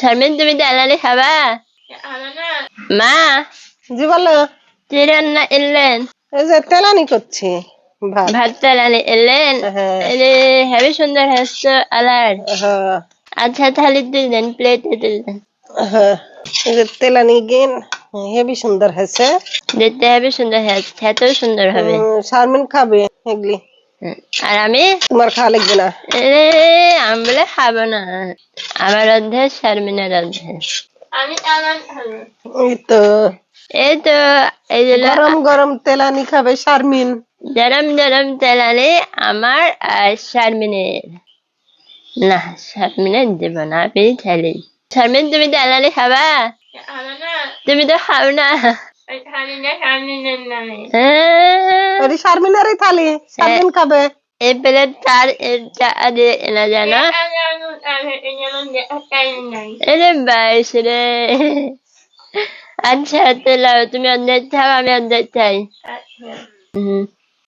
শারমিন, তুমি তেলানি খাবা? মা, জি বলো। কি রান্না এলেন? এই যে তেলানি করছি ভাত। ভাত তেলানি এলেন? হ্যাঁ। হেবি সুন্দর হচ্ছে আলার। হ্যাঁ আচ্ছা, থালি দিলেন, প্লেটে দিলেন। হ্যাঁ, এই যে তেলানি গিন হেবি সুন্দর হয়েছে। দেখতে হেবি সুন্দর হচ্ছে, খেতেও সুন্দর হবে। শারমিন খাবে এগুলি, আর আমি তোমার খাওয়া লাগবে না। আমি বলে খাবো না। আমার অর্ধেক, শারমিনের অর্ধেক। আমি খাবো। এই তো এই তো, এই যে গরম গরম তেলানি খাবে শারমিন। গরম গরম তেলানি আমার আর শারমিনের। না, শারমিনের দেব না, আমি খেলি। শারমিন, তুমি তেলানি খাবা? তুমি তো খাও না। শারমিনেরই থালি, শারমিন খাবে। এই প্লেট তার দিয়ে এনা যায় না। এরে বাইশ রে। আচ্ছা, তাহলে তুমি অর্ধেক খাও, আমি অর্ধেক খাই।